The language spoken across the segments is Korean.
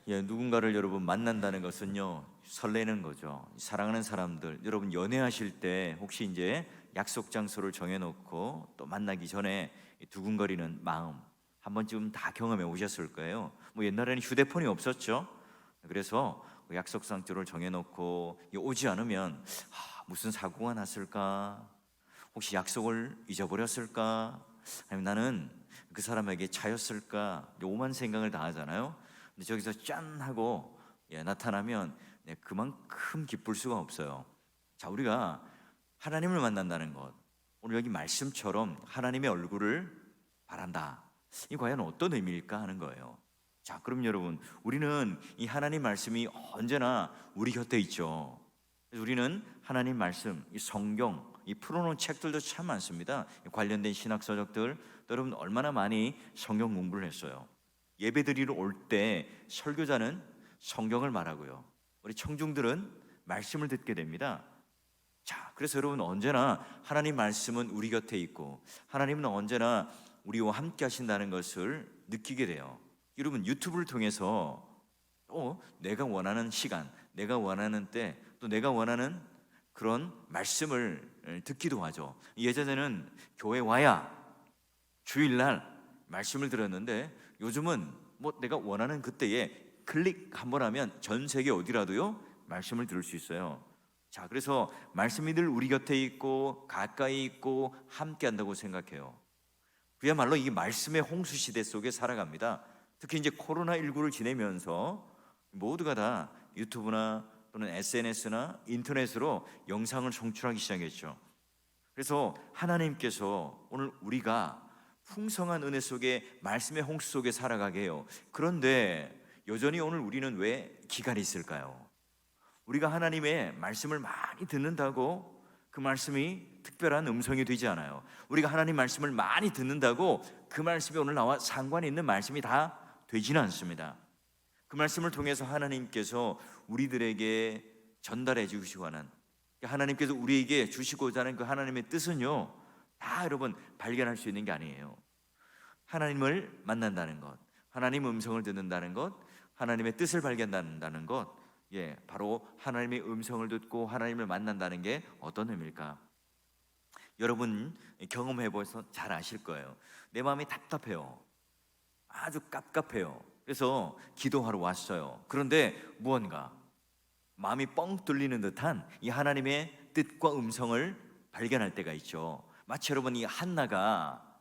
누군가를 여러분 만난다는 것은요, 설레는 거죠. 사랑하는 사람들, 여러분 연애하실 때 혹시 이제 약속 장소를 정해놓고 또 만나기 전에 이 두근거리는 마음 한 번쯤 다 경험해 오셨을 거예요. 뭐 옛날에는 휴대폰이 없었죠. 그래서 그 약속 장소를 정해놓고 오지 않으면 무슨 사고가 났을까? 혹시 약속을 잊어버렸을까? 아니면 나는 그 사람에게 차였을까? 오만 생각을 다 하잖아요. 근데 저기서 짠 하고 나타나면 그만큼 기쁠 수가 없어요. 자, 우리가 하나님을 만난다는 것, 오늘 여기 말씀처럼 하나님의 얼굴을 바란다. 이 과연 어떤 의미일까 하는 거예요. 자, 그럼 여러분, 우리는 이 하나님 말씀이 언제나 우리 곁에 있죠. 그래서 우리는 하나님 말씀, 이 성경, 이 풀어놓은 책들도 참 많습니다. 관련된 신학 서적들, 여러분 얼마나 많이 성경 공부를 했어요. 예배드리러 올 때 설교자는 성경을 말하고요, 우리 청중들은 말씀을 듣게 됩니다. 자, 그래서 여러분 언제나 하나님 말씀은 우리 곁에 있고 하나님은 언제나 우리와 함께 하신다는 것을 느끼게 돼요. 여러분 유튜브를 통해서 내가 원하는 시간, 내가 원하는 때, 또 내가 원하는 그런 말씀을 듣기도 하죠. 예전에는 교회 와야 주일날 말씀을 들었는데 요즘은 뭐 내가 원하는 그때에 클릭 한번 하면 전 세계 어디라도요 말씀을 들을 수 있어요. 자, 그래서 말씀이 늘 우리 곁에 있고 가까이 있고 함께 한다고 생각해요. 그야말로 이 말씀의 홍수 시대 속에 살아갑니다. 특히 이제 코로나19를 지내면서 모두가 다 유튜브나 또는 SNS나 인터넷으로 영상을 송출하기 시작했죠. 그래서 하나님께서 오늘 우리가 풍성한 은혜 속에 말씀의 홍수 속에 살아가게 해요. 그런데 여전히 오늘 우리는 왜 기간이 있을까요? 우리가 하나님의 말씀을 많이 듣는다고 그 말씀이 특별한 음성이 되지 않아요. 우리가 하나님 말씀을 많이 듣는다고 그 말씀이 오늘 나와 상관이 있는 말씀이 다 되지는 않습니다. 그 말씀을 통해서 하나님께서 우리들에게 전달해 주시고 하는, 하나님께서 우리에게 주시고자 하는 그 하나님의 뜻은요, 다 여러분 발견할 수 있는 게 아니에요. 하나님을 만난다는 것, 하나님 음성을 듣는다는 것, 하나님의 뜻을 발견한다는 것, 바로 하나님의 음성을 듣고 하나님을 만난다는 게 어떤 의미일까? 여러분 경험해 보셔서 잘 아실 거예요. 내 마음이 답답해요. 아주 깝깝해요. 그래서 기도하러 왔어요. 그런데 무언가 마음이 뻥 뚫리는 듯한 이 하나님의 뜻과 음성을 발견할 때가 있죠. 마치 여러분 이 한나가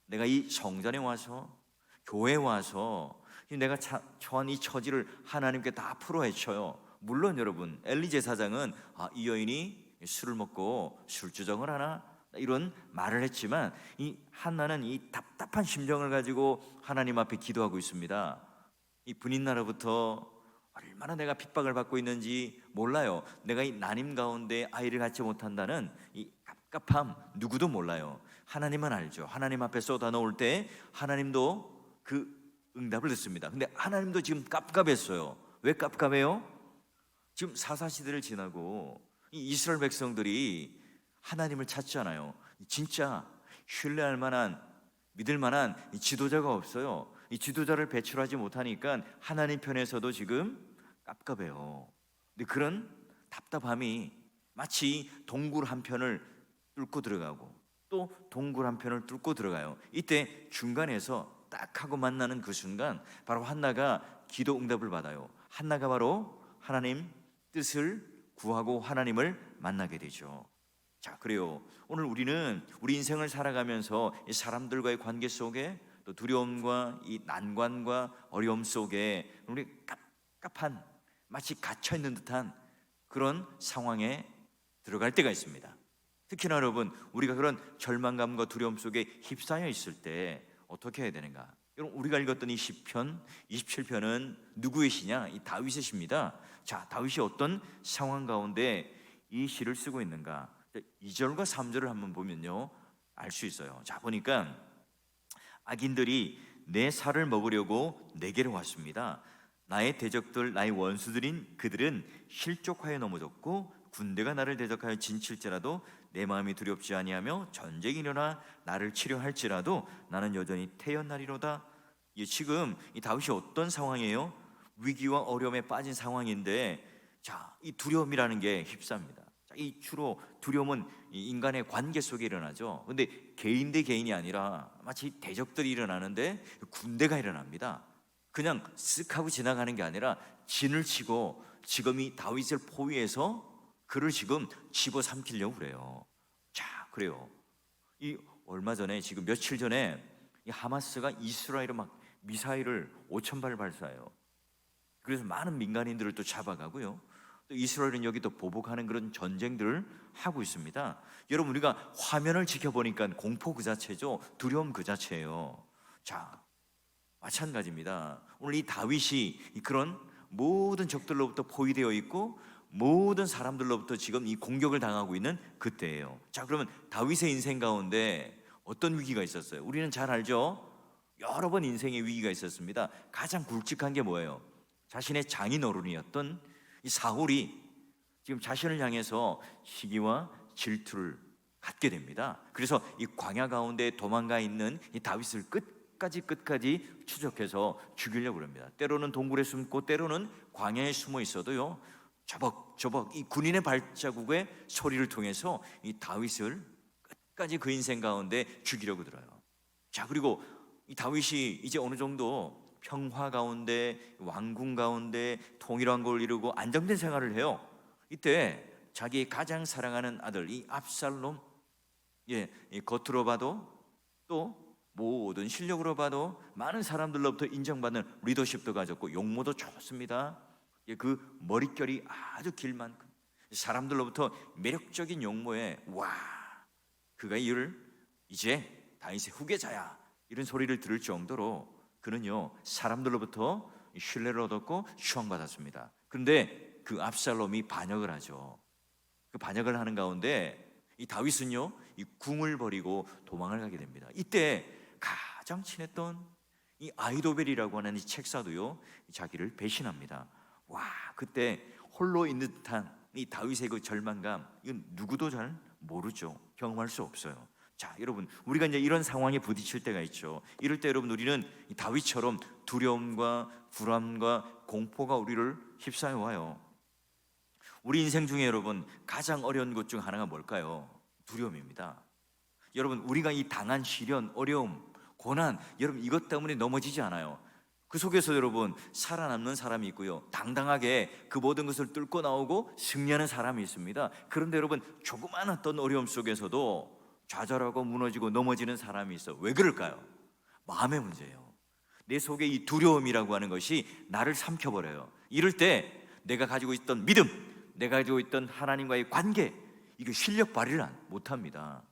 내가 이 성전에 와서, 교회에 와서 내가 처한 이 처지를 하나님께 다 풀어헤쳐요. 물론 여러분 엘리 제사장은 이 여인이 술을 먹고 술주정을 하나 이런 말을 했지만 이 한나는 이 답답한 심정을 가지고 하나님 앞에 기도하고 있습니다. 이 분인나로부터 얼마나 내가 핍박을 받고 있는지 몰라요. 내가 이 난임 가운데 아이를 갖지 못한다는 이 갑갑함 누구도 몰라요. 하나님만 알죠. 하나님 앞에 쏟아놓을 때 하나님도 그 응답을 듣습니다. 근데 하나님도 지금 깝깝했어요. 왜 깝깝해요? 지금 사사시대를 지나고 이 이스라엘 백성들이 하나님을 찾잖아요. 진짜 신뢰할 만한, 믿을 만한 지도자가 없어요. 이 지도자를 배출하지 못하니까 하나님 편에서도 지금 깝깝해요. 근데 그런 답답함이 마치 동굴 한편을 뚫고 들어가고 또 동굴 한편을 뚫고 들어가요. 이때 중간에서 딱 하고 만나는 그 순간 바로 한나가 기도 응답을 받아요. 한나가 바로 하나님 뜻을 구하고 하나님을 만나게 되죠. 자, 그래요. 오늘 우리는 우리 인생을 살아가면서 이 사람들과의 관계 속에 또 두려움과 이 난관과 어려움 속에 우리 깝깝한 마치 갇혀 있는 듯한 그런 상황에 들어갈 때가 있습니다. 특히나 여러분 우리가 그런 절망감과 두려움 속에 휩싸여 있을 때 어떻게 해야 되는가? 여러분 우리가 읽었던 이 시편 27편은 누구의 시냐? 이 다윗의 시입니다. 자, 다윗이 어떤 상황 가운데 이 시를 쓰고 있는가? 2절과 3절을 한번 보면요 알 수 있어요. 자, 보니까 악인들이 내 살을 먹으려고 내게로 왔습니다. 나의 대적들, 나의 원수들인 그들은 실족하여 넘어졌고 군대가 나를 대적하여 진칠지라도 내 마음이 두렵지 아니하며 전쟁이 일어나 나를 치려 할지라도 나는 여전히 태어나리로다. 지금 이 다윗이 어떤 상황이에요? 위기와 어려움에 빠진 상황인데, 자, 이 두려움이라는 게 휩쌉니다. 자, 이 주로 두려움은 이 인간의 관계 속에 일어나죠. 근데 개인 대 개인이 아니라 마치 대적들이 일어나는데 군대가 일어납니다. 그냥 쓱 하고 지나가는 게 아니라 진을 치고 지금 이 다윗을 포위해서 그를 지금 집어삼키려고 그래요. 자, 그래요. 이 얼마 전에, 지금 며칠 전에 이 하마스가 이스라엘에 막 미사일을 5,000발 발사해요. 그래서 많은 민간인들을 또 잡아가고요. 또 이스라엘은 여기 또 보복하는 그런 전쟁들을 하고 있습니다. 여러분, 우리가 화면을 지켜보니까 공포 그 자체죠. 두려움 그 자체예요. 자, 마찬가지입니다. 오늘 이 다윗이 그런 모든 적들로부터 포위되어 있고 모든 사람들로부터 지금 이 공격을 당하고 있는 그때예요. 자, 그러면 다윗의 인생 가운데 어떤 위기가 있었어요? 우리는 잘 알죠. 여러 번 인생의 위기가 있었습니다. 가장 굵직한 게 뭐예요? 자신의 장인어른이었던 이 사울이 지금 자신을 향해서 시기와 질투를 갖게 됩니다. 그래서 이 광야 가운데 도망가 있는 이 다윗을 끝까지 추적해서 죽이려고 합니다. 때로는 동굴에 숨고 때로는 광야에 숨어 있어도요, 저벅저벅 이 군인의 발자국의 소리를 통해서 이 다윗을 끝까지 그 인생 가운데 죽이려고 들어요. 자, 그리고 이 다윗이 이제 어느 정도 평화 가운데, 왕궁 가운데 통일왕국을 이루고 안정된 생활을 해요. 이때 자기 가장 사랑하는 아들 이 압살롬, 이 겉으로 봐도 또 모든 실력으로 봐도 많은 사람들로부터 인정받는 리더십도 가졌고 용모도 좋습니다. 그 머릿결이 아주 길 만큼 사람들로부터 매력적인 용모에 와, 그가 이제 다윗의 후계자야, 이런 소리를 들을 정도로 그는요 사람들로부터 신뢰를 얻었고 추앙받았습니다. 그런데 그 압살롬이 반역을 하죠. 그 반역을 하는 가운데 이 다윗은요 이 궁을 버리고 도망을 가게 됩니다. 이때 가장 친했던 이 아히도벨이라고 하는 이 책사도요 자기를 배신합니다. 와, 그때 홀로 있는 듯한 이 다윗의 그 절망감, 이건 누구도 잘 모르죠. 경험할 수 없어요. 자, 여러분, 우리가 이제 이런 상황에 부딪힐 때가 있죠. 이럴 때 여러분, 우리는 이 다윗처럼 두려움과 불안과 공포가 우리를 휩싸여 와요. 우리 인생 중에 여러분 가장 어려운 것 중 하나가 뭘까요? 두려움입니다. 여러분, 우리가 이 당한 시련, 어려움, 고난, 여러분 이것 때문에 넘어지지 않아요. 그 속에서 여러분 살아남는 사람이 있고요, 당당하게 그 모든 것을 뚫고 나오고 승리하는 사람이 있습니다. 그런데 여러분, 조그마한 어떤 어려움 속에서도 좌절하고 무너지고 넘어지는 사람이 있어. 왜 그럴까요? 마음의 문제예요. 내 속에 이 두려움이라고 하는 것이 나를 삼켜버려요. 이럴 때 내가 가지고 있던 믿음, 내가 가지고 있던 하나님과의 관계, 이게 실력 발휘를 못합니다.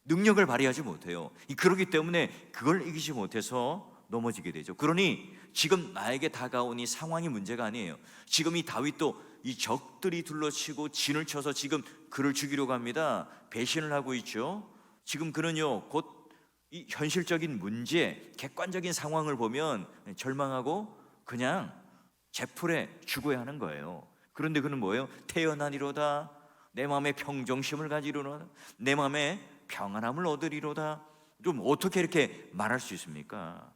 능력을 발휘하지 못해요. 그렇기 때문에 그걸 이기지 못해서 넘어지게 되죠. 그러니 지금 나에게 다가온 이 상황이 문제가 아니에요. 지금 이 다윗도 이 적들이 둘러치고 진을 쳐서 지금 그를 죽이려고 합니다. 배신을 하고 있죠. 지금 그는요 곧 이 현실적인 문제, 객관적인 상황을 보면 절망하고 그냥 제풀에 죽어야 하는 거예요. 그런데 그는 뭐예요? 태어나리로다, 내 마음에 평정심을 가지리로다, 내 마음에 평안함을 얻으리로다. 좀 어떻게 이렇게 말할 수 있습니까?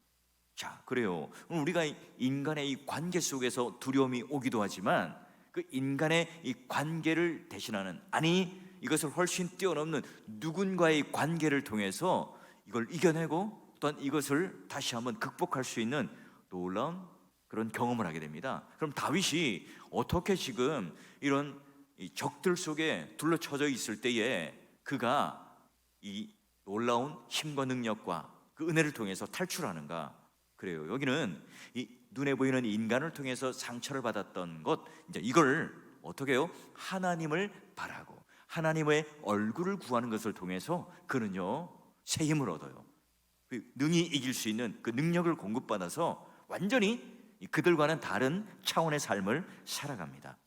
자, 그래요. 우리가 인간의 이 관계 속에서 두려움이 오기도 하지만 그 인간의 이 관계를 대신하는, 아니 이것을 훨씬 뛰어넘는 누군가의 관계를 통해서 이걸 이겨내고 또한 이것을 다시 한번 극복할 수 있는 놀라운 그런 경험을 하게 됩니다. 그럼 다윗이 어떻게 지금 이런 이 적들 속에 둘러쳐져 있을 때에 그가 이 놀라운 힘과 능력과 그 은혜를 통해서 탈출하는가? 그래요. 여기는 이 눈에 보이는 인간을 통해서 상처를 받았던 것, 이제 이걸 어떻게 해요? 하나님을 바라고 하나님의 얼굴을 구하는 것을 통해서 그는요 새 힘을 얻어요. 능히 이길 수 있는 그 능력을 공급받아서 완전히 그들과는 다른 차원의 삶을 살아갑니다.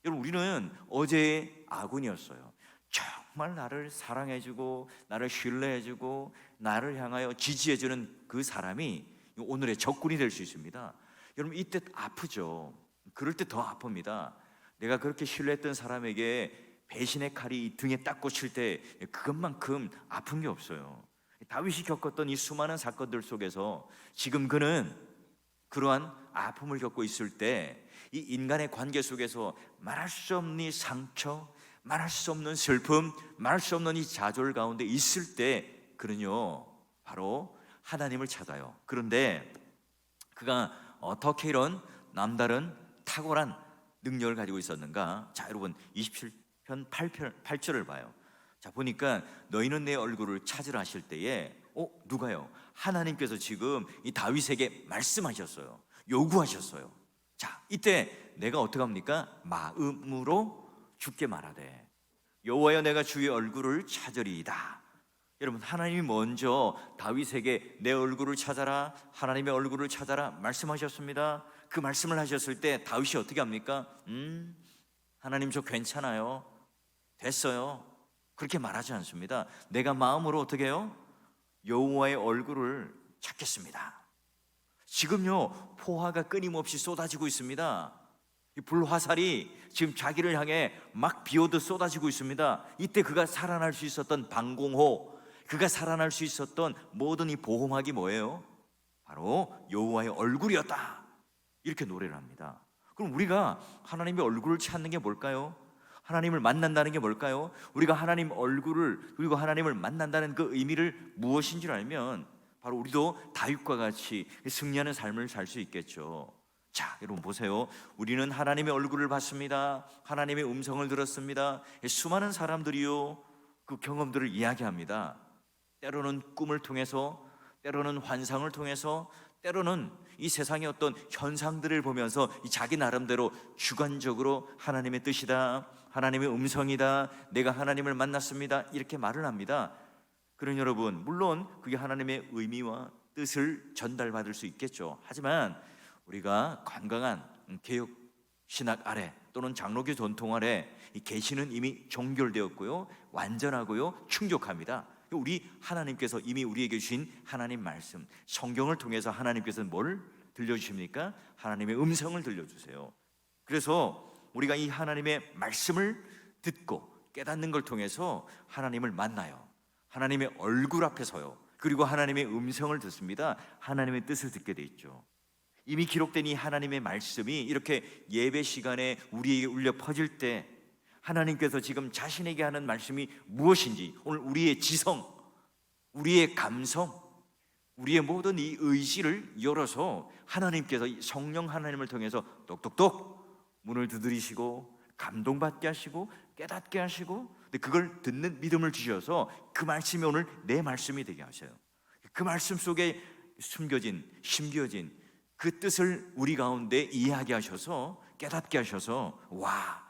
여러분, 우리는 어제의 아군이었어요. 정말 나를 사랑해주고 나를 신뢰해주고 나를 향하여 지지해주는 그 사람이 오늘의 적군이 될 수 있습니다. 여러분, 이때 아프죠. 그럴 때 더 아픕니다. 내가 그렇게 신뢰했던 사람에게 배신의 칼이 등에 딱 꽂힐 때 그것만큼 아픈 게 없어요. 다윗이 겪었던 이 수많은 사건들 속에서 지금 그는 그러한 아픔을 겪고 있을 때 이 인간의 관계 속에서 말할 수 없는 이 상처, 말할 수 없는 슬픔, 말할 수 없는 이 좌절 가운데 있을 때 그는요 바로 하나님을 찾아요. 그런데 그가 어떻게 이런 남다른 탁월한 능력을 가지고 있었는가? 자, 여러분 27편 8절을 봐요. 자, 보니까 너희는 내 얼굴을 찾으라 하실 때에 누가요? 하나님께서 지금 이 다윗에게 말씀하셨어요. 요구하셨어요. 자, 이때 내가 어떻게 합니까? 마음으로 주께 말하되 여호와여 내가 주의 얼굴을 찾으리이다. 여러분, 하나님이 먼저 다윗에게 내 얼굴을 찾아라, 하나님의 얼굴을 찾아라 말씀하셨습니다. 그 말씀을 하셨을 때 다윗이 어떻게 합니까? 하나님 저 괜찮아요, 됐어요, 그렇게 말하지 않습니다. 내가 마음으로 어떻게 해요? 여호와의 얼굴을 찾겠습니다. 지금요 포화가 끊임없이 쏟아지고 있습니다. 이 불화살이 지금 자기를 향해 막 비오듯 쏟아지고 있습니다. 이때 그가 살아날 수 있었던 방공호, 그가 살아날 수 있었던 모든 이 보호막이 뭐예요? 바로 여호와의 얼굴이었다. 이렇게 노래를 합니다. 그럼 우리가 하나님의 얼굴을 찾는 게 뭘까요? 하나님을 만난다는 게 뭘까요? 우리가 하나님 얼굴을, 그리고 하나님을 만난다는 그 의미를 무엇인 줄 알면 바로 우리도 다윗과 같이 승리하는 삶을 살 수 있겠죠. 자, 여러분 보세요. 우리는 하나님의 얼굴을 봤습니다. 하나님의 음성을 들었습니다. 수많은 사람들이요 그 경험들을 이야기합니다. 때로는 꿈을 통해서, 때로는 환상을 통해서, 때로는 이 세상의 어떤 현상들을 보면서 자기 나름대로 주관적으로 하나님의 뜻이다, 하나님의 음성이다, 내가 하나님을 만났습니다, 이렇게 말을 합니다. 그런 여러분, 물론 그게 하나님의 의미와 뜻을 전달받을 수 있겠죠. 하지만 우리가 건강한 개혁 신학 아래 또는 장로교 전통 아래 이 계시는 이미 종결되었고요, 완전하고요, 충족합니다. 우리 하나님께서 이미 우리에게 주신 하나님 말씀, 성경을 통해서 하나님께서는 뭘 들려주십니까? 하나님의 음성을 들려주세요. 그래서 우리가 이 하나님의 말씀을 듣고 깨닫는 걸 통해서 하나님을 만나요. 하나님의 얼굴 앞에 서요. 그리고 하나님의 음성을 듣습니다. 하나님의 뜻을 듣게 돼 있죠. 이미 기록된 이 하나님의 말씀이 이렇게 예배 시간에 우리에게 울려 퍼질 때 하나님께서 지금 자신에게 하는 말씀이 무엇인지, 오늘 우리의 지성, 우리의 감성, 우리의 모든 이 의지를 열어서 하나님께서 성령 하나님을 통해서 똑똑똑 문을 두드리시고 감동받게 하시고 깨닫게 하시고, 그걸 듣는 믿음을 주셔서 그 말씀이 오늘 내 말씀이 되게 하셔요. 그 말씀 속에 숨겨진, 심겨진 그 뜻을 우리 가운데 이해하게 하셔서 깨닫게 하셔서, 와,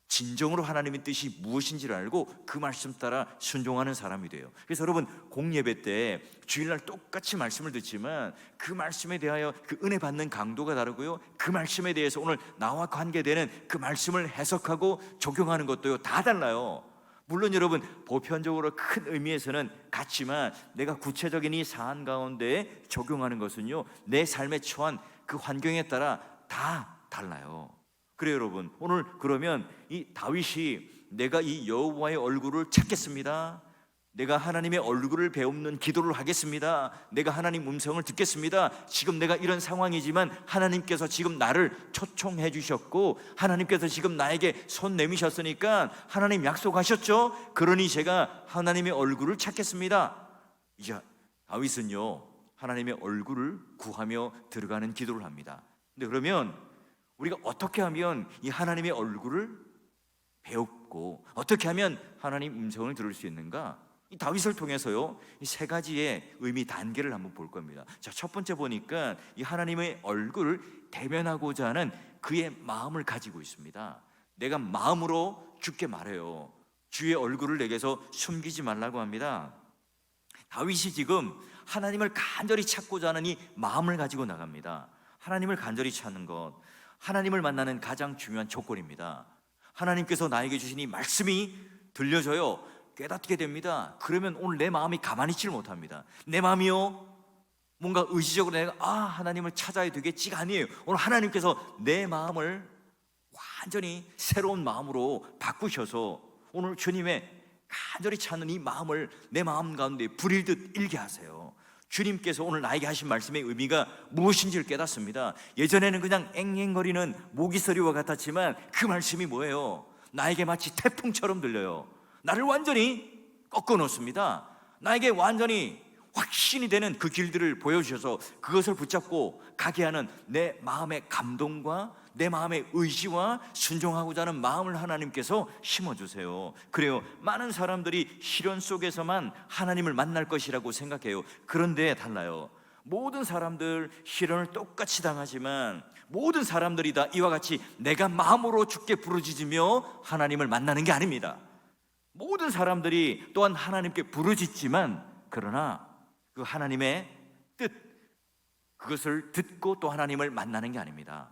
진정으로 하나님의 뜻이 무엇인지를 알고 그 말씀 따라 순종하는 사람이 돼요. 그래서 여러분, 공예배 때 주일날 똑같이 말씀을 듣지만 그 말씀에 대하여 그 은혜 받는 강도가 다르고요, 그 말씀에 대해서 오늘 나와 관계되는 그 말씀을 해석하고 적용하는 것도요 다 달라요. 물론 여러분, 보편적으로 큰 의미에서는 같지만 내가 구체적인 이 사안 가운데 적용하는 것은요 내 삶에 처한 그 환경에 따라 다 달라요. 그래요 여러분, 오늘 그러면 이 다윗이 내가 이 여호와의 얼굴을 찾겠습니다, 내가 하나님의 얼굴을 배우는 기도를 하겠습니다, 내가 하나님 음성을 듣겠습니다, 지금 내가 이런 상황이지만 하나님께서 지금 나를 초청해 주셨고 하나님께서 지금 나에게 손 내미셨으니까 하나님 약속하셨죠? 그러니 제가 하나님의 얼굴을 찾겠습니다. 이제 다윗은요 하나님의 얼굴을 구하며 들어가는 기도를 합니다. 근데 그러면 우리가 어떻게 하면 이 하나님의 얼굴을 배웠고 어떻게 하면 하나님 음성을 들을 수 있는가? 이 다윗을 통해서요 이 세 가지의 의미 단계를 한번 볼 겁니다. 자, 첫 번째 보니까 이 하나님의 얼굴을 대면하고자 하는 그의 마음을 가지고 있습니다. 내가 마음으로 주께 말해요. 주의 얼굴을 내게서 숨기지 말라고 합니다. 다윗이 지금 하나님을 간절히 찾고자 하는 이 마음을 가지고 나갑니다. 하나님을 간절히 찾는 것, 하나님을 만나는 가장 중요한 조건입니다. 하나님께서 나에게 주신 이 말씀이 들려져요, 깨닫게 됩니다. 그러면 오늘 내 마음이 가만히 있지를 못합니다. 내 마음이요 뭔가 의지적으로 내가 하나님을 찾아야 되겠지가 아니에요. 오늘 하나님께서 내 마음을 완전히 새로운 마음으로 바꾸셔서 오늘 주님의 간절히 찾는 이 마음을 내 마음 가운데 불일듯 일게 하세요. 주님께서 오늘 나에게 하신 말씀의 의미가 무엇인지를 깨닫습니다. 예전에는 그냥 앵앵거리는 모기소리와 같았지만 그 말씀이 뭐예요? 나에게 마치 태풍처럼 들려요. 나를 완전히 꺾어 놓습니다. 나에게 완전히 확신이 되는 그 길들을 보여주셔서 그것을 붙잡고 가게 하는 내 마음의 감동과 내 마음의 의지와 순종하고자 하는 마음을 하나님께서 심어주세요. 그래요, 많은 사람들이 시련 속에서만 하나님을 만날 것이라고 생각해요. 그런데 달라요. 모든 사람들 시련을 똑같이 당하지만 모든 사람들이 다 이와 같이 내가 마음으로 주께 부르짖으며 하나님을 만나는 게 아닙니다. 모든 사람들이 또한 하나님께 부르짖지만 그러나 그 하나님의 뜻, 그것을 듣고 또 하나님을 만나는 게 아닙니다.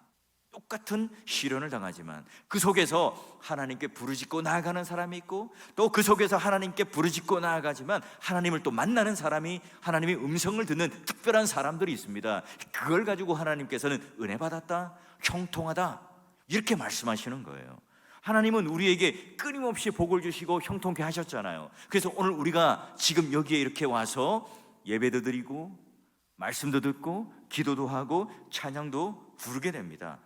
똑같은 시련을 당하지만 그 속에서 하나님께 부르짖고 나아가는 사람이 있고 또 그 속에서 하나님께 부르짖고 나아가지만 하나님을 또 만나는 사람이, 하나님의 음성을 듣는 특별한 사람들이 있습니다. 그걸 가지고 하나님께서는 은혜 받았다, 형통하다 이렇게 말씀하시는 거예요. 하나님은 우리에게 끊임없이 복을 주시고 형통케 하셨잖아요. 그래서 오늘 우리가 지금 여기에 이렇게 와서 예배도 드리고 말씀도 듣고 기도도 하고 찬양도 부르게 됩니다.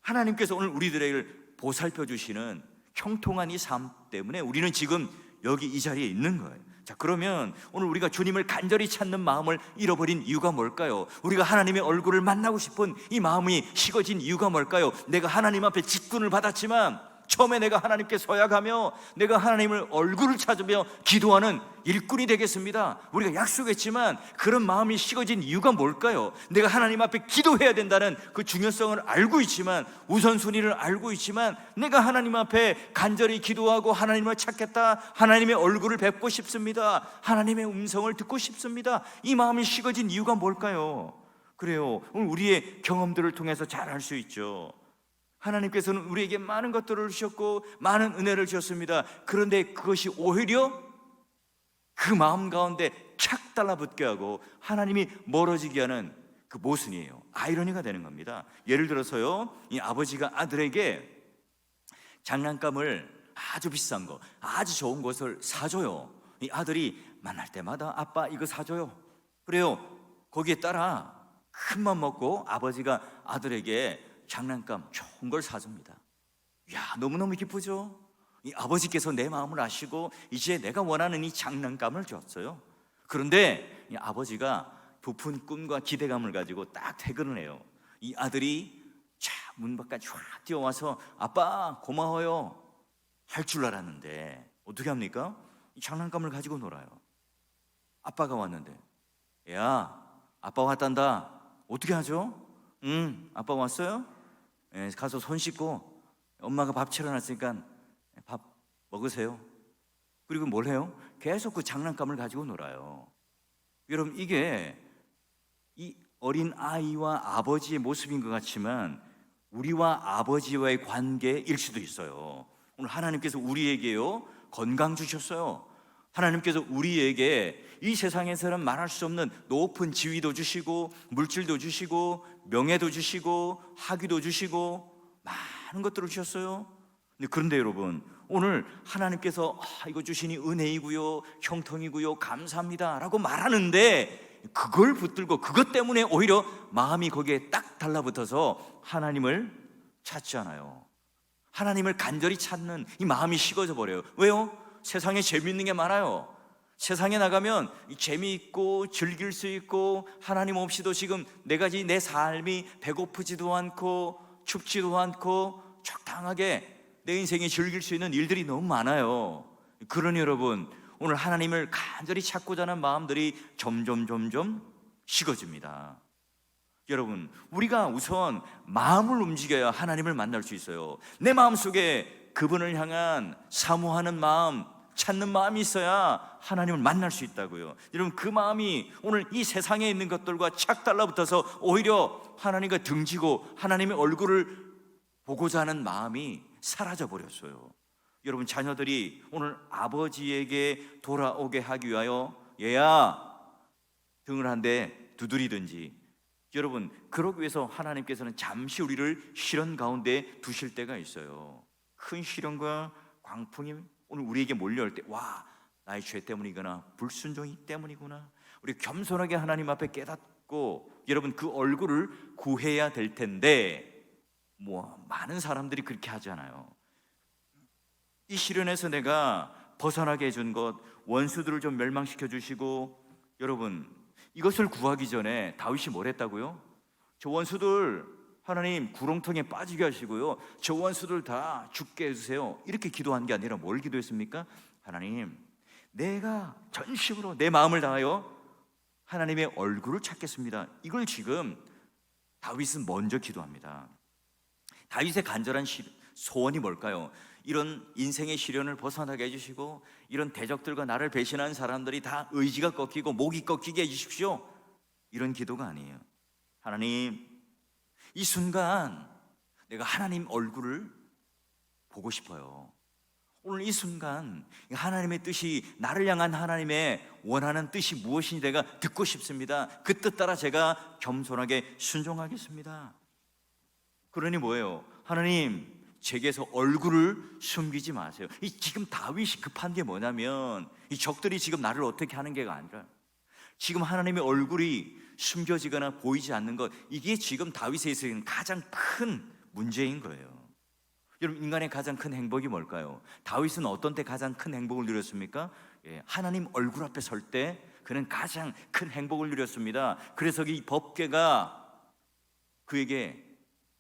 하나님께서 오늘 우리들에게 보살펴 주시는 형통한 이 삶 때문에 우리는 지금 여기 이 자리에 있는 거예요. 자, 그러면 오늘 우리가 주님을 간절히 찾는 마음을 잃어버린 이유가 뭘까요? 우리가 하나님의 얼굴을 만나고 싶은 이 마음이 식어진 이유가 뭘까요? 내가 하나님 앞에 직분을 받았지만 처음에 내가 하나님께 서약하며 내가 하나님을 얼굴을 찾으며 기도하는 일꾼이 되겠습니다. 우리가 약속했지만 그런 마음이 식어진 이유가 뭘까요? 내가 하나님 앞에 기도해야 된다는 그 중요성을 알고 있지만, 우선순위를 알고 있지만 내가 하나님 앞에 간절히 기도하고 하나님을 찾겠다, 하나님의 얼굴을 뵙고 싶습니다, 하나님의 음성을 듣고 싶습니다, 이 마음이 식어진 이유가 뭘까요? 그래요, 오늘 우리의 경험들을 통해서 잘 알 수 있죠. 하나님께서는 우리에게 많은 것들을 주셨고 많은 은혜를 주셨습니다. 그런데 그것이 오히려 그 마음 가운데 착 달라붙게 하고 하나님이 멀어지게 하는 그 모순이에요. 아이러니가 되는 겁니다. 예를 들어서요, 이 아버지가 아들에게 장난감을 아주 비싼 거, 아주 좋은 것을 사줘요. 이 아들이 만날 때마다 아빠 이거 사줘요. 그래요, 거기에 따라 큰맘 먹고 아버지가 아들에게 장난감 좋은 걸 사줍니다. 이야, 너무너무 기쁘죠? 이 아버지께서 내 마음을 아시고 이제 내가 원하는 이 장난감을 줬어요. 그런데 이 아버지가 부푼 꿈과 기대감을 가지고 딱 퇴근을 해요. 이 아들이 문 밖까지 확 뛰어와서 아빠 고마워요 할 줄 알았는데 어떻게 합니까? 이 장난감을 가지고 놀아요. 아빠가 왔는데, 야, 아빠 왔단다. 어떻게 하죠? 아빠 왔어요? 예, 가서 손 씻고 엄마가 밥 차려놨으니까 밥 먹으세요. 그리고 뭘 해요? 계속 그 장난감을 가지고 놀아요. 여러분, 이게 이 어린 아이와 아버지의 모습인 것 같지만 우리와 아버지와의 관계일 수도 있어요. 오늘 하나님께서 우리에게요 건강 주셨어요. 하나님께서 우리에게 이 세상에서는 말할 수 없는 높은 지위도 주시고 물질도 주시고 명예도 주시고 학위도 주시고 많은 것들을 주셨어요. 그런데 여러분, 오늘 하나님께서 이거 주시니 은혜이고요, 형통이고요, 감사합니다 라고 말하는데 그걸 붙들고 그것 때문에 오히려 마음이 거기에 딱 달라붙어서 하나님을 찾지 않아요. 하나님을 간절히 찾는 이 마음이 식어져 버려요. 왜요? 세상에 재미있는 게 많아요. 세상에 나가면 재미있고 즐길 수 있고 하나님 없이도 지금 내 삶이 배고프지도 않고 춥지도 않고 적당하게 내 인생에 즐길 수 있는 일들이 너무 많아요. 그러니 여러분, 오늘 하나님을 간절히 찾고자 하는 마음들이 점점 식어집니다. 여러분, 우리가 우선 마음을 움직여야 하나님을 만날 수 있어요. 내 마음속에 그분을 향한 사모하는 마음, 찾는 마음이 있어야 하나님을 만날 수 있다고요. 여러분, 그 마음이 오늘 이 세상에 있는 것들과 착 달라붙어서 오히려 하나님과 등지고 하나님의 얼굴을 보고자 하는 마음이 사라져 버렸어요. 여러분, 자녀들이 오늘 아버지에게 돌아오게 하기 위하여 얘야 등을 한 대 두드리든지, 여러분, 그러기 위해서 하나님께서는 잠시 우리를 시련 가운데 두실 때가 있어요. 큰 시련과 광풍이 오늘 우리에게 몰려올 때, 와, 나의 죄 때문이거나 불순종이 때문이구나, 우리 겸손하게 하나님 앞에 깨닫고 여러분 그 얼굴을 구해야 될 텐데 많은 사람들이 그렇게 하잖아요. 이 시련에서 내가 벗어나게 해준 것, 원수들을 좀 멸망시켜 주시고, 여러분 이것을 구하기 전에 다윗이 뭘 했다고요? 저 원수들 하나님 구렁텅이에 빠지게 하시고요, 저 원수들 다 죽게 해주세요, 이렇게 기도한 게 아니라 뭘 기도했습니까? 하나님, 내가 전심으로 내 마음을 다하여 하나님의 얼굴을 찾겠습니다. 이걸 지금 다윗은 먼저 기도합니다. 다윗의 간절한 소원이 뭘까요? 이런 인생의 시련을 벗어나게 해주시고, 이런 대적들과 나를 배신한 사람들이 다 의지가 꺾이고 목이 꺾이게 해주십시오, 이런 기도가 아니에요. 하나님, 이 순간 내가 하나님 얼굴을 보고 싶어요. 오늘 이 순간 하나님의 뜻이, 나를 향한 하나님의 원하는 뜻이 무엇인지 내가 듣고 싶습니다. 그 뜻 따라 제가 겸손하게 순종하겠습니다. 그러니 뭐예요? 하나님, 제게서 얼굴을 숨기지 마세요. 지금 다윗이 급한 게 뭐냐면, 이 적들이 지금 나를 어떻게 하는 게가 아니라 지금 하나님의 얼굴이 숨겨지거나 보이지 않는 것, 이게 지금 다윗에 있어서는 가장 큰 문제인 거예요. 여러분, 인간의 가장 큰 행복이 뭘까요? 다윗은 어떤 때 가장 큰 행복을 누렸습니까? 하나님 얼굴 앞에 설 때 그는 가장 큰 행복을 누렸습니다. 그래서 이 법궤가 그에게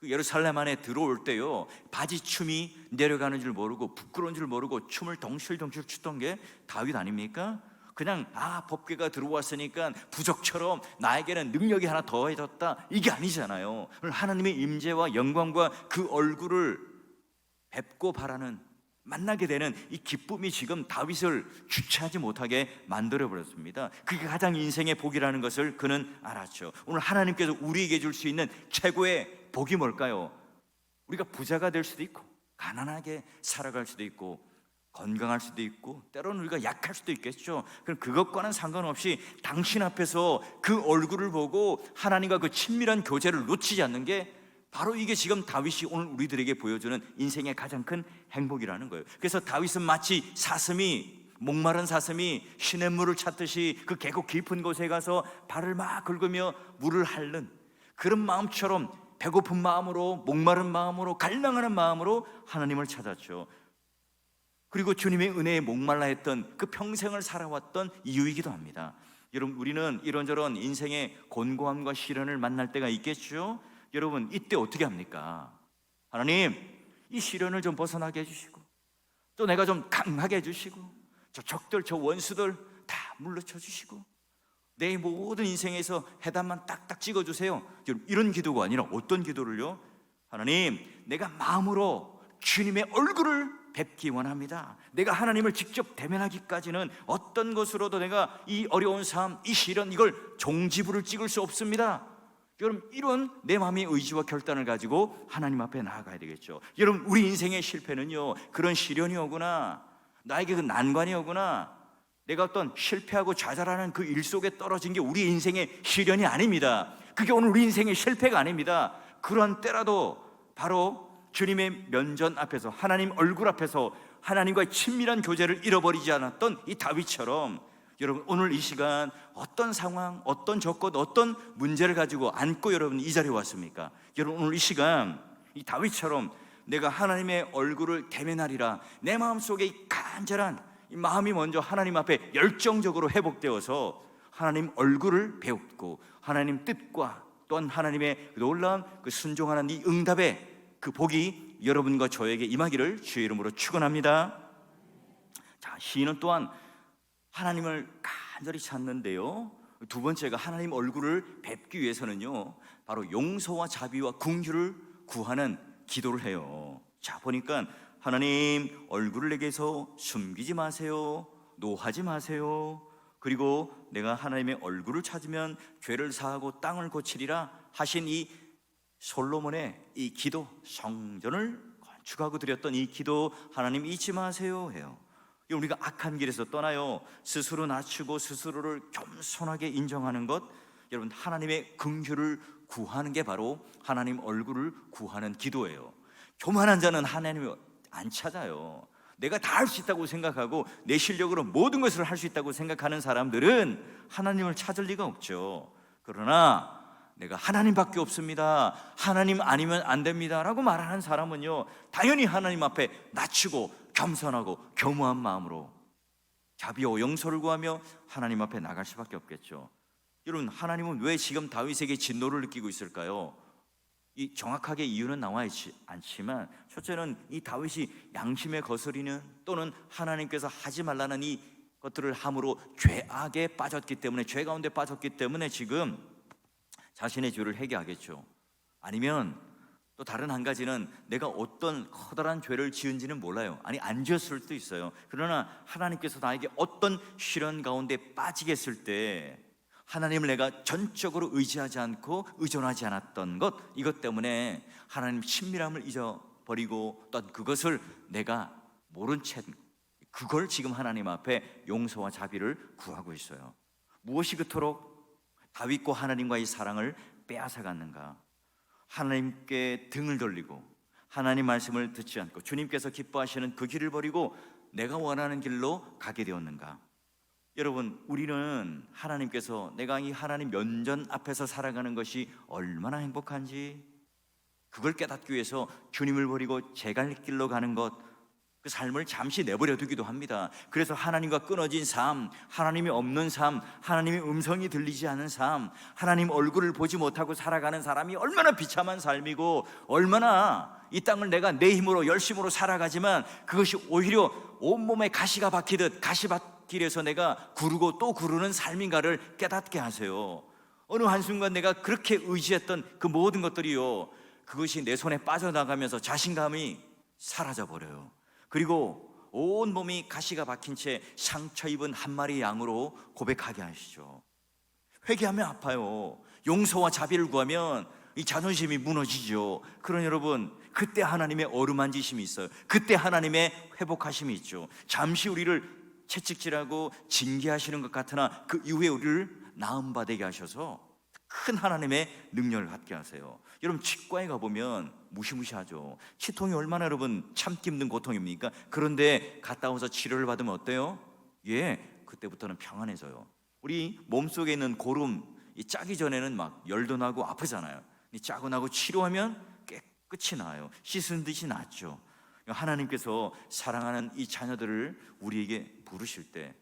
예루살렘 안에 들어올 때요, 바지춤이 내려가는 줄 모르고 부끄러운 줄 모르고 춤을 덩실덩실 추던 게 다윗 아닙니까? 그냥 법궤가 들어왔으니까 부적처럼 나에게는 능력이 하나 더해졌다, 이게 아니잖아요. 하나님의 임재와 영광과 그 얼굴을 뵙고 바라는, 만나게 되는 이 기쁨이 지금 다윗을 주체하지 못하게 만들어버렸습니다. 그게 가장 인생의 복이라는 것을 그는 알았죠. 오늘 하나님께서 우리에게 줄 수 있는 최고의 복이 뭘까요? 우리가 부자가 될 수도 있고, 가난하게 살아갈 수도 있고, 건강할 수도 있고, 때로는 우리가 약할 수도 있겠죠. 그럼 그것과는 상관없이 당신 앞에서 그 얼굴을 보고 하나님과 그 친밀한 교제를 놓치지 않는 게, 바로 이게 지금 다윗이 오늘 우리들에게 보여주는 인생의 가장 큰 행복이라는 거예요. 그래서 다윗은 마치 목마른 사슴이 시냇물을 찾듯이 그 계곡 깊은 곳에 가서 발을 막 긁으며 물을 핥는 그런 마음처럼, 배고픈 마음으로, 목마른 마음으로, 갈망하는 마음으로 하나님을 찾았죠. 그리고 주님의 은혜에 목말라 했던 그 평생을 살아왔던 이유이기도 합니다. 여러분, 우리는 이런저런 인생의 곤고함과 시련을 만날 때가 있겠죠. 여러분, 이때 어떻게 합니까? 하나님, 이 시련을 좀 벗어나게 해주시고, 또 내가 좀 강하게 해주시고, 저 적들, 저 원수들 다 물러쳐 주시고, 내 모든 인생에서 해답만 딱딱 찍어주세요. 이런 기도가 아니라 어떤 기도를요? 하나님, 내가 마음으로 주님의 얼굴을 뵙기 원합니다. 내가 하나님을 직접 대면하기까지는 어떤 것으로도 내가 이 어려운 삶, 이 시련, 이걸 종지부를 찍을 수 없습니다. 여러분, 이런 내 마음의 의지와 결단을 가지고 하나님 앞에 나아가야 되겠죠. 여러분, 우리 인생의 실패는요, 그런 시련이 오거나 나에게 그 난관이 오거나 내가 어떤 실패하고 좌절하는 그 일 속에 떨어진 게 우리 인생의 시련이 아닙니다. 그게 오늘 우리 인생의 실패가 아닙니다. 그러한 때라도 바로 주님의 면전 앞에서, 하나님 얼굴 앞에서 하나님과의 친밀한 교제를 잃어버리지 않았던 이 다윗처럼, 여러분, 오늘 이 시간 어떤 상황, 어떤 조건, 어떤 문제를 가지고 안고 여러분 이 자리에 왔습니까? 여러분, 오늘 이 시간 이 다윗처럼 내가 하나님의 얼굴을 대면하리라, 내 마음속에 이 간절한 이 마음이 먼저 하나님 앞에 열정적으로 회복되어서 하나님 얼굴을 배웠고, 하나님 뜻과 또한 하나님의 놀라운 그 순종하는 이 응답의 그 복이 여러분과 저에게 임하기를 주의 이름으로 축원합니다. 자, 시인은 또한 하나님을 간절히 찾는데요, 두 번째가 하나님 얼굴을 뵙기 위해서는요, 바로 용서와 자비와 긍휼을 구하는 기도를 해요. 자, 보니까 하나님 얼굴을 내게서 숨기지 마세요, 노하지 마세요, 그리고 내가 하나님의 얼굴을 찾으면 죄를 사하고 땅을 고치리라 하신 이 솔로몬의 이 기도, 성전을 건축하고 드렸던 이 기도 하나님 잊지 마세요 해요. 우리가 악한 길에서 떠나요, 스스로 낮추고 스스로를 겸손하게 인정하는 것, 여러분, 하나님의 긍휼을 구하는 게 바로 하나님 얼굴을 구하는 기도예요. 교만한 자는 하나님을 안 찾아요. 내가 다 할 수 있다고 생각하고 내 실력으로 모든 것을 할 수 있다고 생각하는 사람들은 하나님을 찾을 리가 없죠. 그러나 내가 하나님밖에 없습니다, 하나님 아니면 안 됩니다 라고 말하는 사람은요, 당연히 하나님 앞에 낮추고 겸손하고 겸허한 마음으로 자비와 용서를 구하며 하나님 앞에 나갈 수밖에 없겠죠. 여러분, 하나님은 왜 지금 다윗에게 진노를 느끼고 있을까요? 이 정확하게 이유는 나와 있지 않지만, 첫째는 이 다윗이 양심에 거스리는, 또는 하나님께서 하지 말라는 이 것들을 함으로 죄악에 빠졌기 때문에, 죄 가운데 빠졌기 때문에 지금 자신의 죄를 회개하겠죠. 아니면 또 다른 한 가지는 내가 어떤 커다란 죄를 지은지는 몰라요. 아니, 안 지었을 수도 있어요. 그러나 하나님께서 나에게 어떤 시련 가운데 빠지게 했을 때 하나님을 내가 전적으로 의지하지 않고 의존하지 않았던 것, 이것 때문에 하나님 친밀함을 잊어버리고 또 그것을 내가 모른 채, 그걸 지금 하나님 앞에 용서와 자비를 구하고 있어요. 무엇이 그토록 다윗과 하나님과의 사랑을 빼앗아갔는가? 하나님께 등을 돌리고 하나님 말씀을 듣지 않고 주님께서 기뻐하시는 그 길을 버리고 내가 원하는 길로 가게 되었는가? 여러분, 우리는 하나님께서 내가 이 하나님 면전 앞에서 살아가는 것이 얼마나 행복한지, 그걸 깨닫기 위해서 주님을 버리고 제 갈 길로 가는 것, 그 삶을 잠시 내버려 두기도 합니다. 그래서 하나님과 끊어진 삶, 하나님이 없는 삶, 하나님의 음성이 들리지 않은 삶, 하나님 얼굴을 보지 못하고 살아가는 사람이 얼마나 비참한 삶이고, 얼마나 이 땅을 내가 내 힘으로 열심으로 살아가지만 그것이 오히려 온몸에 가시가 박히듯 가시밭길에서 내가 구르고 또 구르는 삶인가를 깨닫게 하세요. 어느 한순간 내가 그렇게 의지했던 그 모든 것들이요, 그것이 내 손에 빠져나가면서 자신감이 사라져버려요. 그리고 온 몸이 가시가 박힌 채 상처 입은 한 마리 양으로 고백하게 하시죠. 회개하면 아파요. 용서와 자비를 구하면 이 자존심이 무너지죠. 그러나 여러분, 그때 하나님의 어루만지심이 있어요. 그때 하나님의 회복하심이 있죠. 잠시 우리를 채찍질하고 징계하시는 것 같으나 그 이후에 우리를 나음받게 하셔서 큰 하나님의 능력을 갖게 하세요. 여러분, 치과에 가보면 무시무시하죠. 치통이 얼마나 여러분 참기 힘든 고통입니까? 그런데 갔다 와서 치료를 받으면 어때요? 그때부터는 평안해져요. 우리 몸속에 있는 고름, 이 짜기 전에는 막 열도 나고 아프잖아요. 이 짜고 나고 치료하면 깨끗이 나아요. 씻은 듯이 낫죠. 하나님께서 사랑하는 이 자녀들을 우리에게 부르실 때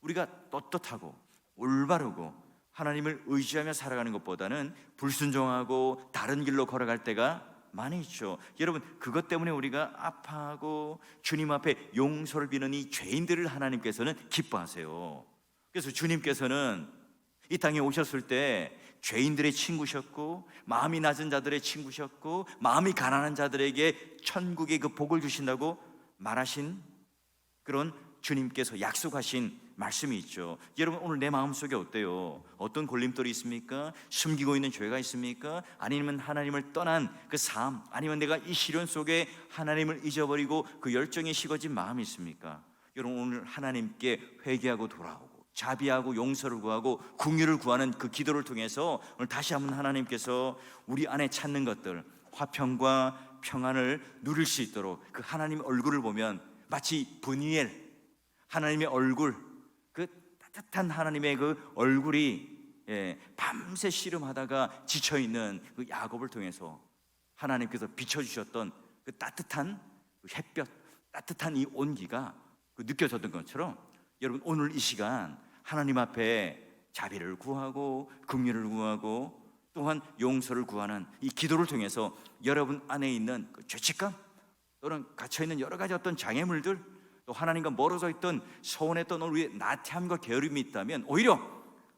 우리가 떳떳하고 올바르고 하나님을 의지하며 살아가는 것보다는 불순종하고 다른 길로 걸어갈 때가 많이 있죠. 여러분, 그것 때문에 우리가 아파하고 주님 앞에 용서를 비는 이 죄인들을 하나님께서는 기뻐하세요. 그래서 주님께서는 이 땅에 오셨을 때 죄인들의 친구셨고, 마음이 낮은 자들의 친구셨고, 마음이 가난한 자들에게 천국의 그 복을 주신다고 말하신, 그런 주님께서 약속하신 말씀이 있죠. 여러분, 오늘 내 마음속에 어때요? 어떤 걸림돌이 있습니까? 숨기고 있는 죄가 있습니까? 아니면 하나님을 떠난 그 삶, 아니면 내가 이 시련 속에 하나님을 잊어버리고 그 열정이 식어진 마음이 있습니까? 여러분, 오늘 하나님께 회개하고 돌아오고 자비하고 용서를 구하고 긍휼을 구하는 그 기도를 통해서 오늘 다시 한번 하나님께서 우리 안에 찾는 것들, 화평과 평안을 누릴 수 있도록 그 하나님 얼굴을 보면 마치 브니엘, 하나님의 얼굴, 그 따뜻한 하나님의 그 얼굴이 밤새 씨름하다가 지쳐있는 그 야곱을 통해서 하나님께서 비춰주셨던 그 따뜻한 그 햇볕, 따뜻한 이 온기가 느껴졌던 것처럼, 여러분, 오늘 이 시간 하나님 앞에 자비를 구하고 긍휼을 구하고 또한 용서를 구하는 이 기도를 통해서 여러분 안에 있는 그 죄책감, 또는 갇혀있는 여러 가지 어떤 장애물들, 또 하나님과 멀어져 있던 서운했던 우리의 나태함과 게으름이 있다면 오히려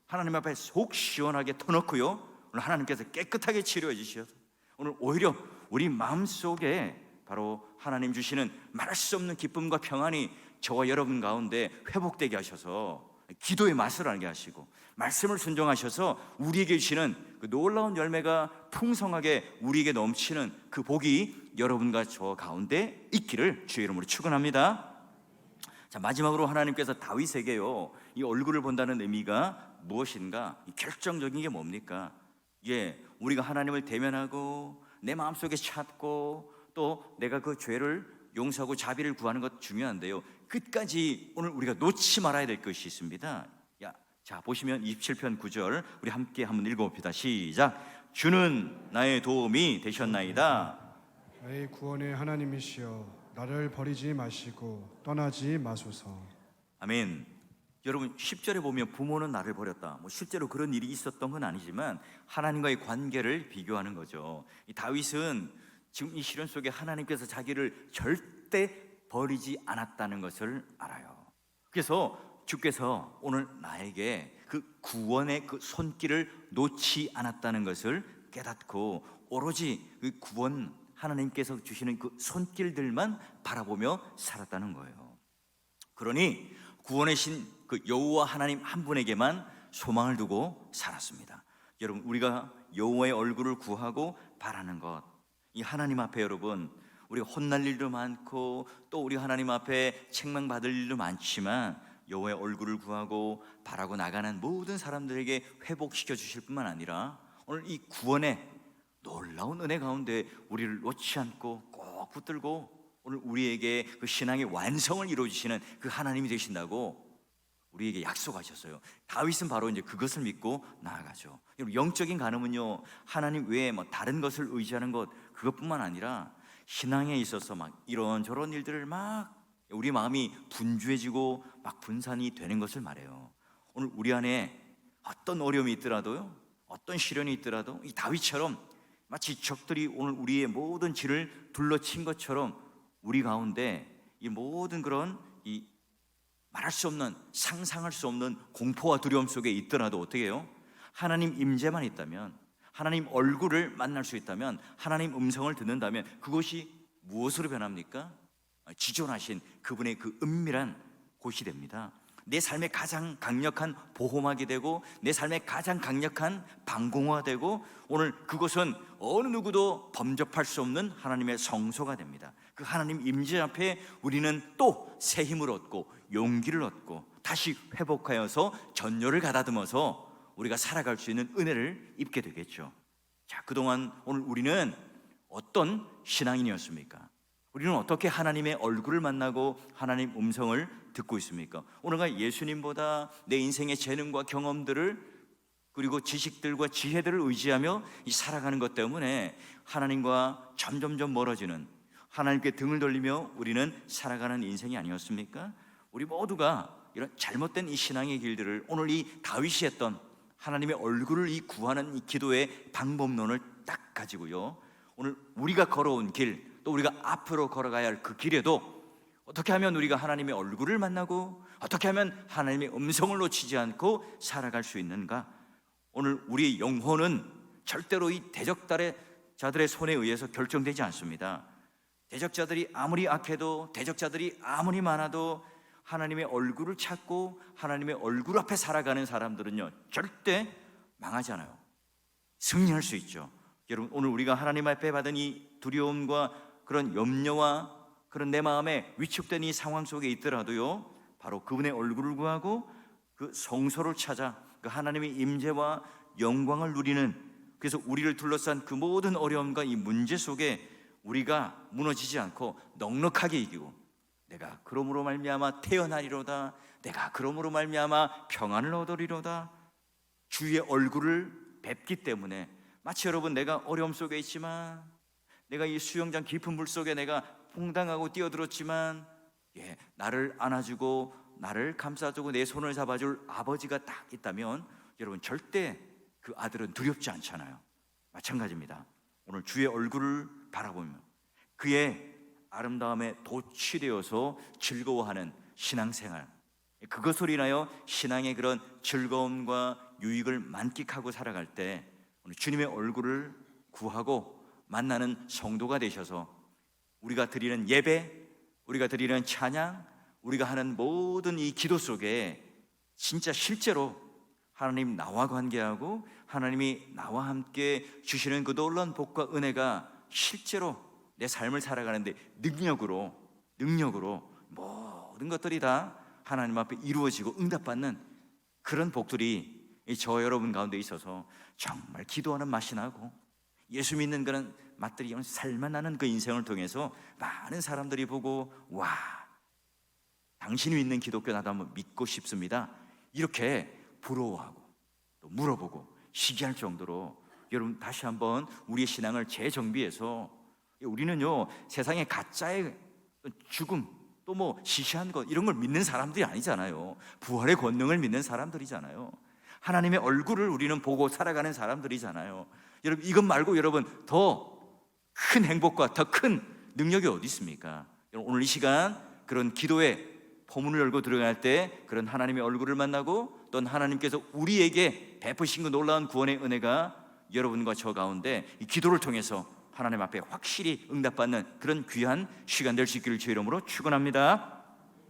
하나님 앞에 속 시원하게 터놓고요, 오늘 하나님께서 깨끗하게 치료해 주셔서 오늘 오히려 우리 마음속에 바로 하나님 주시는 말할 수 없는 기쁨과 평안이 저와 여러분 가운데 회복되게 하셔서 기도의 맛을 알게 하시고 말씀을 순종하셔서 우리에게 주시는 그 놀라운 열매가 풍성하게 우리에게 넘치는 그 복이 여러분과 저 가운데 있기를 주의 이름으로 축원합니다. 자, 마지막으로 하나님께서 다윗에게요, 이 얼굴을 본다는 의미가 무엇인가? 결정적인 게 뭡니까? 우리가 하나님을 대면하고 내 마음속에 찾고 또 내가 그 죄를 용서하고 자비를 구하는 것 중요한데요, 끝까지 오늘 우리가 놓지 말아야 될 것이 있습니다. 자, 보시면 27편 9절 우리 함께 한번 읽어봅시다. 시작. 주는 나의 도움이 되셨나이다. 나의 구원의 하나님이시여, 나를 버리지 마시고 떠나지 마소서. 아멘. 여러분, 10절에 보면 부모는 나를 버렸다, 실제로 그런 일이 있었던 건 아니지만 하나님과의 관계를 비교하는 거죠. 이 다윗은 지금 이 시련 속에 하나님께서 자기를 절대 버리지 않았다는 것을 알아요. 그래서 주께서 오늘 나에게 그 구원의 그 손길을 놓지 않았다는 것을 깨닫고 오로지 그 구원, 하나님께서 주시는 그 손길들만 바라보며 살았다는 거예요. 그러니 구원의 신 그 여호와 하나님 한 분에게만 소망을 두고 살았습니다. 여러분, 우리가 여호와의 얼굴을 구하고 바라는 것, 이 하나님 앞에 여러분, 우리가 혼날 일도 많고 또 우리 하나님 앞에 책망받을 일도 많지만 여호와의 얼굴을 구하고 바라고 나가는 모든 사람들에게 회복시켜 주실 뿐만 아니라 오늘 이 구원의 놀라운 은혜 가운데 우리를 놓지 않고 꼭 붙들고 오늘 우리에게 그 신앙의 완성을 이루어주시는 그 하나님이 되신다고 우리에게 약속하셨어요. 다윗은 바로 이제 그것을 믿고 나아가죠. 영적인 간음은요, 하나님 외에 다른 것을 의지하는 것, 그것뿐만 아니라 신앙에 있어서 막 이런저런 일들을 막 우리 마음이 분주해지고 막 분산이 되는 것을 말해요. 오늘 우리 안에 어떤 어려움이 있더라도요, 어떤 시련이 있더라도 이 다윗처럼 마치 적들이 오늘 우리의 모든 길을 둘러친 것처럼 우리 가운데 이 모든 그런 이 말할 수 없는, 상상할 수 없는 공포와 두려움 속에 있더라도 어떻게 해요? 하나님 임재만 있다면, 하나님 얼굴을 만날 수 있다면, 하나님 음성을 듣는다면 그것이 무엇으로 변합니까? 지존하신 그분의 그 은밀한 곳이 됩니다. 내 삶의 가장 강력한 보호막이 되고 내 삶의 가장 강력한 방공호가 되고 오늘 그곳은 어느 누구도 범접할 수 없는 하나님의 성소가 됩니다. 그 하나님 임재 앞에 우리는 또 새 힘을 얻고 용기를 얻고 다시 회복하여서 전열을 가다듬어서 우리가 살아갈 수 있는 은혜를 입게 되겠죠. 자, 그동안 오늘 우리는 어떤 신앙인이었습니까? 우리는 어떻게 하나님의 얼굴을 만나고 하나님 음성을 듣고 있습니까? 오늘날 예수님보다 내 인생의 재능과 경험들을 그리고 지식들과 지혜들을 의지하며 살아가는 것 때문에 하나님과 점점점 멀어지는, 하나님께 등을 돌리며 우리는 살아가는 인생이 아니었습니까? 우리 모두가 이런 잘못된 이 신앙의 길들을 오늘 이 다윗이 했던 하나님의 얼굴을 이 구하는 이 기도의 방법론을 딱 가지고요, 오늘 우리가 걸어온 길, 또 우리가 앞으로 걸어가야 할 그 길에도 어떻게 하면 우리가 하나님의 얼굴을 만나고 어떻게 하면 하나님의 음성을 놓치지 않고 살아갈 수 있는가? 오늘 우리의 영혼은 절대로 이 대적자들의 손에 의해서 결정되지 않습니다. 대적자들이 아무리 악해도, 대적자들이 아무리 많아도 하나님의 얼굴을 찾고 하나님의 얼굴 앞에 살아가는 사람들은요, 절대 망하지 않아요. 승리할 수 있죠. 여러분, 오늘 우리가 하나님 앞에 받은 이 두려움과 그런 염려와 그런 내 마음에 위축된 이 상황 속에 있더라도요, 바로 그분의 얼굴을 구하고 그 성소를 찾아 그 하나님의 임재와 영광을 누리는, 그래서 우리를 둘러싼 그 모든 어려움과 이 문제 속에 우리가 무너지지 않고 넉넉하게 이기고, 내가 그러므로 말미암아 태어나리로다, 내가 그러므로 말미암아 평안을 얻으리로다, 주의 얼굴을 뵙기 때문에, 마치 여러분, 내가 어려움 속에 있지만, 내가 이 수영장 깊은 물 속에 내가 퐁당하고 뛰어들었지만, 나를 안아주고 나를 감싸주고 내 손을 잡아줄 아버지가 딱 있다면 여러분, 절대 그 아들은 두렵지 않잖아요. 마찬가지입니다. 오늘 주의 얼굴을 바라보며 그의 아름다움에 도취되어서 즐거워하는 신앙생활, 그것으로 인하여 신앙의 그런 즐거움과 유익을 만끽하고 살아갈 때 오늘 주님의 얼굴을 구하고 만나는 성도가 되셔서 우리가 드리는 예배, 우리가 드리는 찬양, 우리가 하는 모든 이 기도 속에 진짜 실제로 하나님 나와 관계하고 하나님이 나와 함께 주시는 그 놀라운 복과 은혜가 실제로 내 삶을 살아가는데 능력으로 모든 것들이 다 하나님 앞에 이루어지고 응답받는 그런 복들이 저 여러분 가운데 있어서 정말 기도하는 맛이 나고 예수 믿는 그런 맛들이 살만나는 그 인생을 통해서 많은 사람들이 보고 와, 당신이 믿는 기독교 나도 한번 믿고 싶습니다, 이렇게 부러워하고 또 물어보고 시기할 정도로 여러분 다시 한번 우리의 신앙을 재정비해서, 우리는요 세상의 가짜의 죽음 또 뭐 시시한 것 이런 걸 믿는 사람들이 아니잖아요. 부활의 권능을 믿는 사람들이잖아요. 하나님의 얼굴을 우리는 보고 살아가는 사람들이잖아요. 여러분 이것 말고 여러분 더 큰 행복과 더 큰 능력이 어디 있습니까? 여러분 오늘 이 시간 그런 기도의 포문을 열고 들어갈 때 그런 하나님의 얼굴을 만나고 또 하나님께서 우리에게 베푸신 그 놀라운 구원의 은혜가 여러분과 저 가운데 이 기도를 통해서 하나님 앞에 확실히 응답받는 그런 귀한 시간 될 수 있기를 주의 이름으로 축원합니다.